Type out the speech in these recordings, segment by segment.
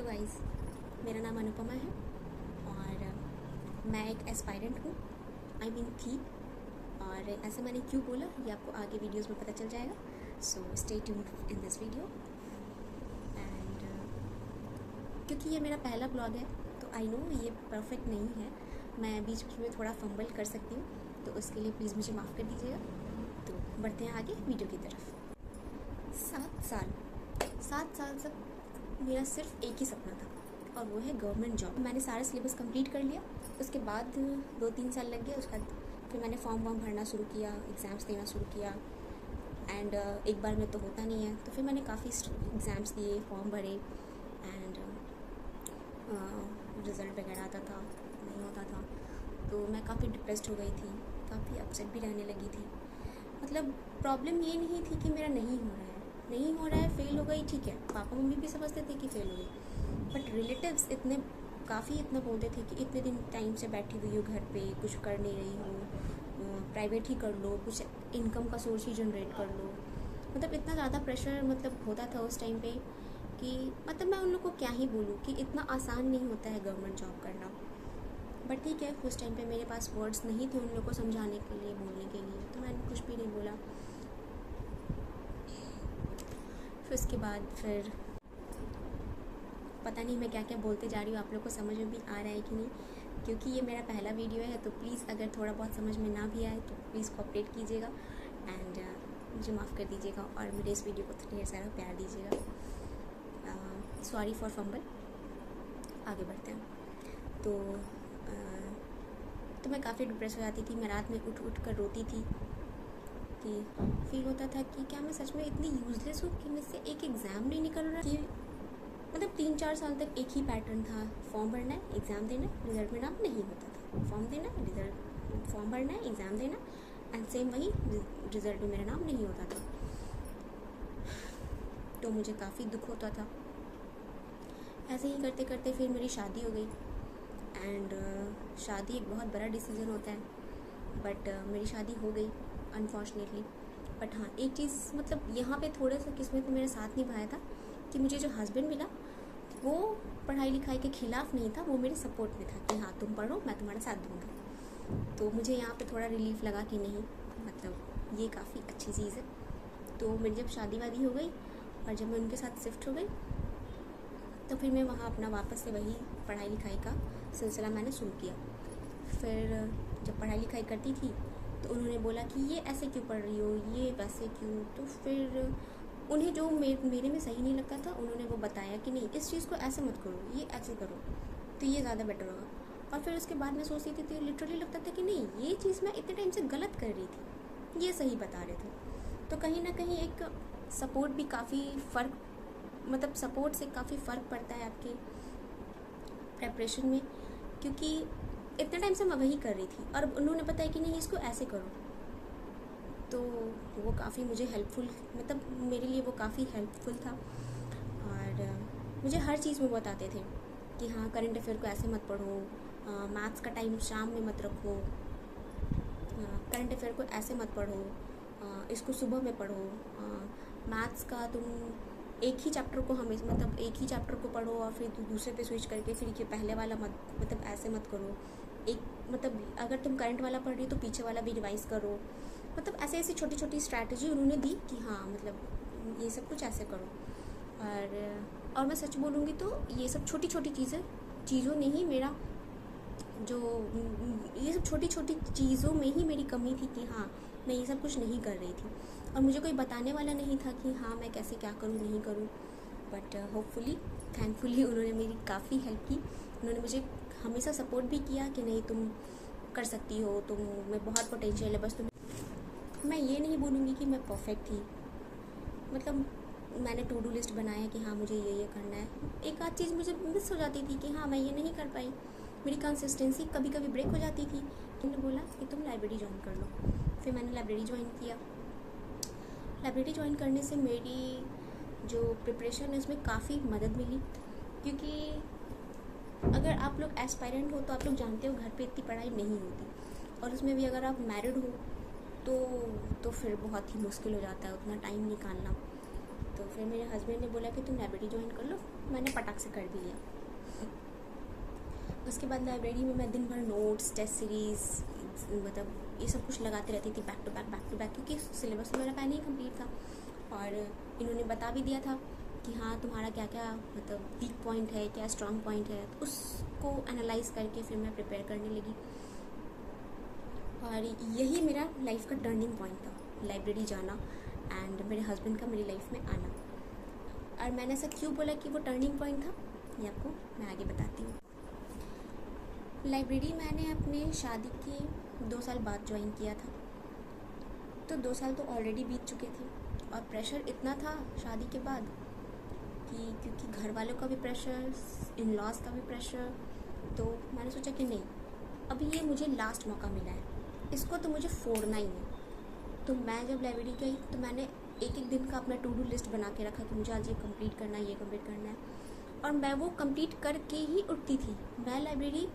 Guys, मेरा नाम अनुपमा है और मैं एक एस्पायरेंट हूँ। आई मीन थी। और ऐसा मैंने क्यों बोला ये आपको आगे वीडियोस में पता चल जाएगा। So stay tuned in this video. And क्योंकि ये मेरा पहला ब्लॉग है तो आई नो ये परफेक्ट नहीं है, मैं बीच बीच में थोड़ा फंबल कर सकती हूँ, तो उसके लिए प्लीज़ मुझे माफ़ कर दीजिएगा। तो बढ़ते हैं आगे वीडियो की तरफ। 7 साल तक मेरा सिर्फ एक ही सपना था और वो है गवर्नमेंट जॉब। मैंने सारा सिलेबस कंप्लीट कर लिया, उसके बाद 2-3 साल लग गए। उसके बाद फिर मैंने फॉर्म भरना शुरू किया, एग्ज़ाम्स देना शुरू किया। एंड एक बार में तो होता नहीं है, तो फिर मैंने काफ़ी एग्ज़ाम्स दिए, फॉर्म भरे एंड रिज़ल्ट वगैरह आता था, नहीं होता था। तो मैं काफ़ी डिप्रेस्ड हो गई थी, काफ़ी अपसेट भी रहने लगी थी। मतलब प्रॉब्लम ये नहीं थी कि मेरा नहीं हो रहा है, फेल हो गई, ठीक है, पापा मम्मी भी समझते थे कि फेल हो गई, बट रिलेटिव्स इतना बोलते थे कि इतने दिन टाइम से बैठी हुई हो घर पे, कुछ कर नहीं रही हो, प्राइवेट ही कर लो, कुछ इनकम का सोर्स ही जनरेट कर लो। मतलब इतना ज़्यादा प्रेशर होता था उस टाइम पे कि मतलब मैं उन लोग को क्या ही बोलूँ कि इतना आसान नहीं होता है गवर्नमेंट जॉब करना। बट ठीक है, उस टाइम पे मेरे पास वर्ड्स नहीं थे उन लोग को समझाने के लिए, बोलने के लिए, तो मैंने कुछ भी नहीं बोला। फिर उसके बाद फिर पता नहीं मैं क्या क्या बोलते जा रही हूँ, आप लोग को समझ में भी आ रहा है कि नहीं, क्योंकि ये मेरा पहला वीडियो है। तो प्लीज़ अगर थोड़ा बहुत समझ में ना भी आए तो प्लीज़ कोऑपरेट कीजिएगा एंड मुझे माफ़ कर दीजिएगा और मेरे इस वीडियो को ढेर सारा प्यार दीजिएगा। Sorry for fumble. आगे बढ़ते हैं। तो मैं काफ़ी डिप्रेस हो जाती थी। मैं रात में उठ कर रोती थी कि फील होता था कि क्या मैं सच में इतनी यूज़लेस हूँ कि मुझसे एक एग्ज़ाम नहीं निकल रहा। कि मतलब 3-4 साल तक एक ही पैटर्न था, फॉर्म भरना है, एग्ज़ाम देना, रिज़ल्ट में नाम नहीं होता था। फॉर्म भरना है, एग्ज़ाम देना एंड सेम वही रिज़ल्ट में मेरा नाम नहीं होता था। तो मुझे काफ़ी दुख होता था। ऐसे ही करते करते फिर मेरी शादी हो गई एंड शादी एक बहुत बड़ा डिसीज़न होता है, बट मेरी शादी हो गई अनफॉर्चुनेटली। बट हाँ, एक चीज़ मतलब यहाँ पे थोड़ा सा किस्मत ने मेरा साथ निभाया था कि मुझे जो हस्बैंड मिला वो पढ़ाई लिखाई के खिलाफ नहीं था, वो मेरे सपोर्ट में था कि हाँ तुम पढ़ो, मैं तुम्हारा साथ दूँगा। तो मुझे यहाँ पे थोड़ा रिलीफ लगा कि नहीं, मतलब ये काफ़ी अच्छी चीज़ है। तो मेरी जब शादी वादी हो गई और जब मैं उनके साथ शिफ्ट हो गई तो फिर मैं वहाँ अपना वापस से वही पढ़ाई लिखाई का सिलसिला मैंने शुरू किया। फिर जब पढ़ाई लिखाई करती थी तो उन्होंने बोला कि ये ऐसे क्यों पढ़ रही हो, ये वैसे क्यों। तो फिर उन्हें जो मेरे में सही नहीं लगता था उन्होंने वो बताया कि नहीं, इस चीज़ को ऐसे मत करो, ये ऐसे करो तो ये ज़्यादा बेटर होगा। और फिर उसके बाद मैं सोचती थी तो लिटरली लगता था कि नहीं, ये चीज़ मैं इतने टाइम से गलत कर रही थी, ये सही बता रहे थे। तो कहीं ना कहीं एक सपोर्ट भी काफ़ी फ़र्क, मतलब सपोर्ट से काफ़ी फ़र्क पड़ता है आपके प्रेपरेशन में, क्योंकि इतने टाइम से मैं वही कर रही थी और उन्होंने बताया कि नहीं इसको ऐसे करो। तो वो काफ़ी मुझे हेल्पफुल, मतलब मेरे लिए वो काफ़ी हेल्पफुल था। और मुझे हर चीज़ में बताते थे कि हाँ करंट अफेयर को ऐसे मत पढ़ो, मैथ्स का टाइम शाम में मत रखो, करंट अफेयर को ऐसे मत पढ़ो, इसको सुबह में पढ़ो, मैथ्स का तुम एक ही चैप्टर को हमें मतलब एक ही चैप्टर को पढ़ो और फिर दूसरे पे स्विच करके फिर ये पहले वाला मतलब ऐसे मत करो। एक मतलब अगर तुम करंट वाला पढ़ रही हो तो पीछे वाला भी रिवाइज करो। मतलब ऐसी छोटी छोटी स्ट्रैटेजी उन्होंने दी कि हाँ मतलब ये सब कुछ ऐसे करो। और मैं सच बोलूँगी तो ये सब छोटी छोटी चीज़ों ने ही मेरा जो ये सब छोटी छोटी चीज़ों में ही मेरी कमी थी कि हाँ मैं ये सब कुछ नहीं कर रही थी और मुझे कोई बताने वाला नहीं था कि हाँ मैं कैसे क्या करूँ नहीं करूँ। बट होपफुली थैंकफुली उन्होंने मेरी काफ़ी हेल्प की। उन्होंने मुझे हमेशा सपोर्ट भी किया कि नहीं तुम कर सकती हो, तुम में बहुत पोटेंशियल है, बस तुम। मैं ये नहीं बोलूँगी कि मैं परफेक्ट थी, मतलब मैंने टू डू लिस्ट बनाया कि हाँ मुझे ये करना है। एक आध चीज़ मुझे मिस हो जाती थी कि हाँ मैं ये नहीं कर पाई, मेरी कंसिस्टेंसी कभी कभी ब्रेक हो जाती थी। उन्होंने बोला कि तुम लाइब्रेरी ज्वाइन कर लो। फिर मैंने लाइब्रेरी ज्वाइन किया। लाइब्रेरी ज्वाइन करने से मेरी जो प्रिपरेशन है उसमें काफ़ी मदद मिली, क्योंकि अगर आप लोग एस्पायरेंट हो तो आप लोग जानते हो घर पे इतनी पढ़ाई नहीं होती, और उसमें भी अगर आप मैरिड हो तो फिर बहुत ही मुश्किल हो जाता है उतना टाइम निकालना। तो फिर मेरे हस्बैंड ने बोला कि तुम लाइब्रेरी ज्वाइन कर लो। मैंने पटाख से कर भी लिया। उसके बाद लाइब्रेरी में मैं दिन भर नोट्स, टेस्ट सीरीज़, मतलब ये सब कुछ लगाती रहती थी, बैक टू बैक, क्योंकि सिलेबस मेरा पहले ही कंप्लीट था और इन्होंने बता भी दिया था कि हाँ तुम्हारा क्या क्या मतलब वीक पॉइंट है, क्या स्ट्रॉन्ग पॉइंट है। तो उसको एनालाइज करके फिर मैं प्रिपेयर करने लगी और यही मेरा लाइफ का टर्निंग पॉइंट था, लाइब्रेरी जाना एंड मेरे हस्बैंड का मेरी लाइफ में आना। और मैंने ऐसा क्यों बोला कि वो टर्निंग पॉइंट था, ये आपको मैं आगे बताती हूँ। लाइब्रेरी मैंने अपने शादी के 2 साल बाद ज्वाइन किया था, तो 2 साल तो ऑलरेडी बीत चुके थे और प्रेशर इतना था शादी के बाद कि क्योंकि घर वालों का भी प्रेशर, इन लॉज का भी प्रेशर, तो मैंने सोचा कि नहीं, अभी ये मुझे लास्ट मौका मिला है, इसको तो मुझे फोड़ना ही है। तो मैं जब लाइब्रेरी गई तो मैंने एक दिन का अपना टू डू लिस्ट बना के रखा कि मुझे आज ये कंप्लीट करना है, ये कंप्लीट करना है, और मैं वो कंप्लीट करके ही उठती थी। मैं लाइब्रेरी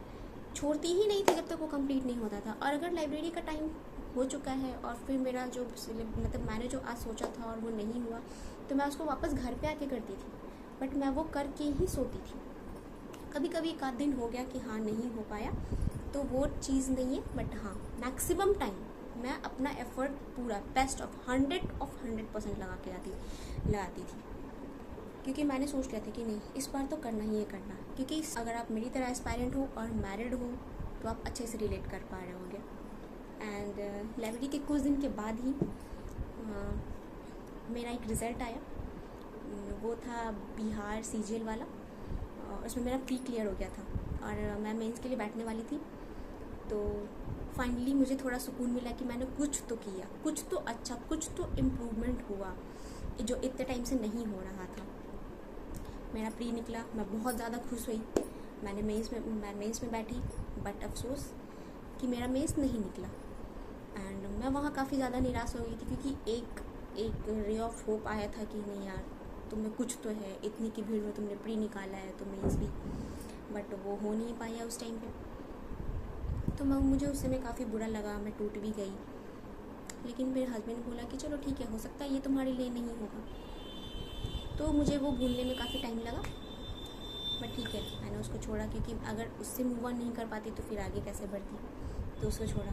छोड़ती ही नहीं थी जब तक वो कंप्लीट नहीं होता था। और अगर लाइब्रेरी का टाइम हो चुका है और फिर मेरा जो मतलब मैंने जो आज सोचा था और वो नहीं हुआ, तो मैं उसको वापस घर पे आके करती थी, बट मैं वो करके ही सोती थी। कभी कभी एक आध दिन हो गया कि हाँ नहीं हो पाया, तो वो चीज़ नहीं है, बट हाँ मैक्सिमम टाइम मैं अपना एफर्ट पूरा बेस्ट ऑफ 100% लगा के लगाती थी, क्योंकि मैंने सोच लिया था कि नहीं, इस बार तो करना ही है करना। क्योंकि अगर आप मेरी तरह एस्पायरेंट हो और मैरिड हो तो आप अच्छे से रिलेट कर पा रहे होंगे। एंड लाइब्रेरी के कुछ दिन के बाद ही मेरा एक रिज़ल्ट आया, वो था बिहार सीजीएल वाला, और उसमें मेरा प्री क्लियर हो गया था और मैं मेंस के लिए बैठने वाली थी। तो फाइनली मुझे थोड़ा सुकून मिला कि मैंने कुछ तो किया, कुछ तो अच्छा, कुछ तो इम्प्रूवमेंट हुआ जो इतने टाइम से नहीं हो रहा था। मेरा प्री निकला, मैं बहुत ज़्यादा खुश हुई। मैं मेंस में बैठी, बट अफसोस कि मेरा मेंस नहीं निकला एंड मैं वहाँ काफ़ी ज़्यादा निराश हो गई थी, क्योंकि एक रे ऑफ होप आया था कि नहीं यार तुम्हें कुछ तो है, इतनी की भीड़ में तुमने प्री निकाला है तो मेंस भी, बट वो हो नहीं पाया उस टाइम पे। तो मुझे उस समय काफ़ी बुरा लगा, मैं टूट भी गई। लेकिन मेरे हस्बैंड ने बोला कि चलो ठीक है, हो सकता है ये तुम्हारे लिए नहीं होगा। तो मुझे वो भूलने में काफ़ी टाइम लगा, बट ठीक है, मैंने उसको छोड़ा, क्योंकि अगर उससे मूव ऑन नहीं कर पाती तो फिर आगे कैसे बढ़ती, तो उसको छोड़ा।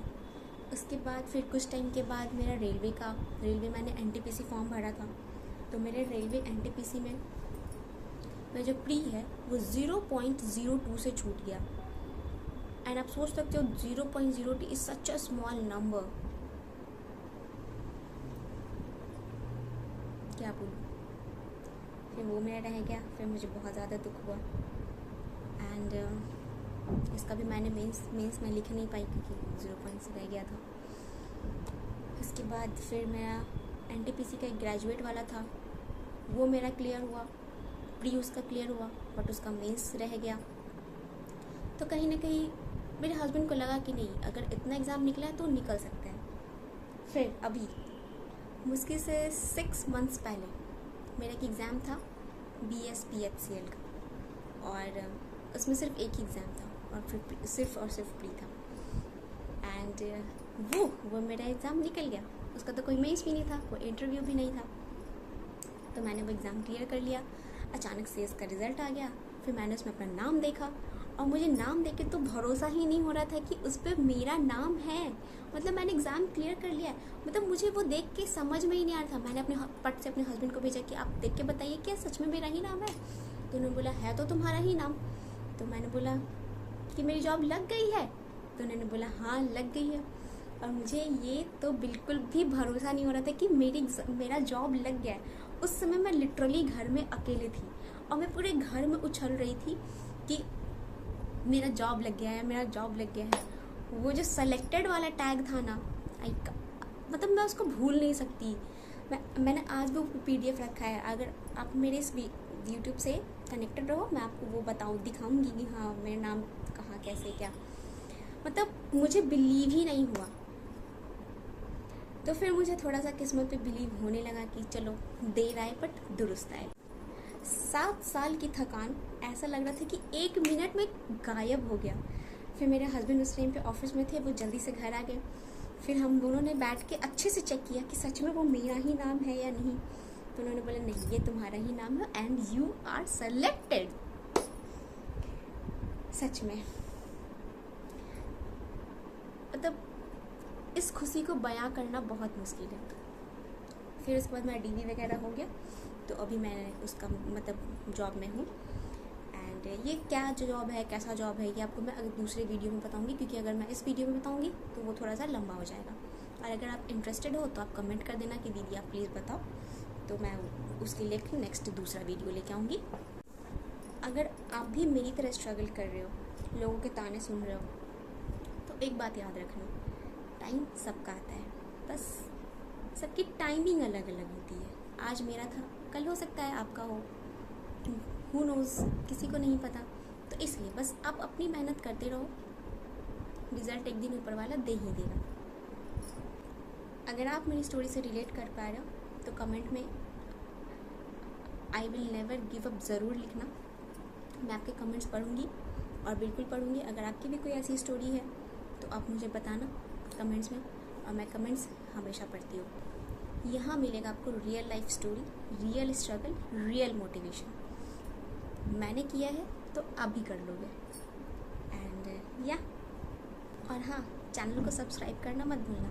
उसके बाद फिर कुछ टाइम के बाद मेरा रेलवे मैंने एनटीपीसी फॉर्म भरा था, तो मेरे रेलवे एनटीपीसी में जो प्री है वो 0.02 से छूट गया। एंड आप सोच सकते हो 0.02 is such a small number, क्या बोलूँ। फिर वो मेरा रह गया, फिर मुझे बहुत ज़्यादा दुख हुआ एंड इसका भी मैंने मेंस में लिख नहीं पाई क्योंकि 0 से रह गया था। उसके बाद फिर मेरा एनटीपीसी का एक ग्रेजुएट वाला था, वो मेरा क्लियर हुआ, प्री उसका क्लियर हुआ, बट उसका मेंस रह गया। तो कहीं ना कहीं मेरे हस्बैंड को लगा कि नहीं, अगर इतना एग्ज़ाम निकला है तो निकल सकता है। फिर अभी मुश्किल से 6 मंथ्स पहले मेरा एक एग्ज़ाम था BSPHCL का, और उसमें सिर्फ एक ही एग्ज़ाम था और फिर सिर्फ प्री था। एंड वो मेरा एग्ज़ाम निकल गया, उसका तो कोई मेंस भी नहीं था, कोई इंटरव्यू भी नहीं था। तो मैंने वो एग्ज़ाम क्लियर कर लिया। अचानक से इसका रिज़ल्ट आ गया, फिर मैंने उसमें अपना नाम देखा और मुझे नाम देख के तो भरोसा ही नहीं हो रहा था कि उस पर मेरा नाम है। मतलब मैंने एग्ज़ाम क्लियर कर लिया, मतलब मुझे वो देख के समझ में ही नहीं आ रहा था। मैंने अपने पट से अपने हस्बैंड को भेजा कि आप देख के बताइए क्या सच में मेरा ही नाम है। तो उन्होंने बोला है तो तुम्हारा ही नाम। तो मैंने बोला कि मेरी जॉब लग गई है। तो उन्होंने बोला हाँ लग गई है। और मुझे ये तो बिल्कुल भी भरोसा नहीं हो रहा था कि मेरा जॉब लग गया है। उस समय मैं लिटरली घर में अकेले थी और मैं पूरे घर में उछल रही थी कि मेरा जॉब लग गया है, मेरा जॉब लग गया है। वो जो सेलेक्टेड वाला टैग था ना, मतलब मैं उसको भूल नहीं सकती। मैंने आज भी वो PDF रखा है। अगर आप मेरे इस यूट्यूब से कनेक्टेड रहो, मैं आपको वो दिखाऊंगी कि हाँ मेरा नाम कहाँ कैसे क्या। मतलब मुझे बिलीव ही नहीं हुआ। तो फिर मुझे थोड़ा सा किस्मत पे बिलीव होने लगा कि चलो देर आए बट दुरुस्त आए। 7 साल की थकान, ऐसा लग रहा था कि 1 मिनट में गायब हो गया। फिर मेरे हस्बैंड उस टाइम पे ऑफिस में थे, वो जल्दी से घर आ गए। फिर हम दोनों ने बैठ के अच्छे से चेक किया कि सच में वो मेरा ही नाम है या नहीं। तो उन्होंने बोला नहीं, ये तुम्हारा ही नाम है एंड यू आर सेलेक्टेड। सच में मतलब इस खुशी को बयां करना बहुत मुश्किल है। फिर उसके बाद मेरा डीवी वगैरह हो गया, तो अभी मैं उसका मतलब जॉब में हूँ। एंड ये क्या जॉब है, कैसा जॉब है, ये आपको मैं अगर दूसरे वीडियो में बताऊँगी, क्योंकि अगर मैं इस वीडियो में बताऊँगी तो वो थोड़ा सा लंबा हो जाएगा। और अगर आप इंटरेस्टेड हो तो आप कमेंट कर देना कि दीदी आप प्लीज़ बताओ, तो मैं उसके लिए नेक्स्ट दूसरा वीडियो लेके आऊँगी। अगर आप भी मेरी तरह स्ट्रगल कर रहे हो, लोगों के ताने सुन रहे हो, तो एक बात याद रखना, टाइम सबका आता है, बस सबकी टाइमिंग अलग अलग होती है। आज मेरा था, कल हो सकता है आपका हो, हु नोज़, किसी को नहीं पता। तो इसलिए बस आप अपनी मेहनत करते रहो, रिजल्ट एक दिन ऊपर वाला दे ही देगा। अगर आप मेरी स्टोरी से रिलेट कर पा रहे हो तो कमेंट में I will never give up ज़रूर लिखना। मैं आपके कमेंट्स पढ़ूंगी और बिल्कुल पढ़ूंगी। अगर आपकी भी कोई ऐसी स्टोरी है तो आप मुझे बताना कमेंट्स में, और मैं कमेंट्स हमेशा पढ़ती हूँ। यहाँ मिलेगा आपको real life story, real struggle, real motivation. मैंने किया है तो आप भी कर लोगे। एंड या और हाँ, चैनल को सब्सक्राइब करना मत भूलना।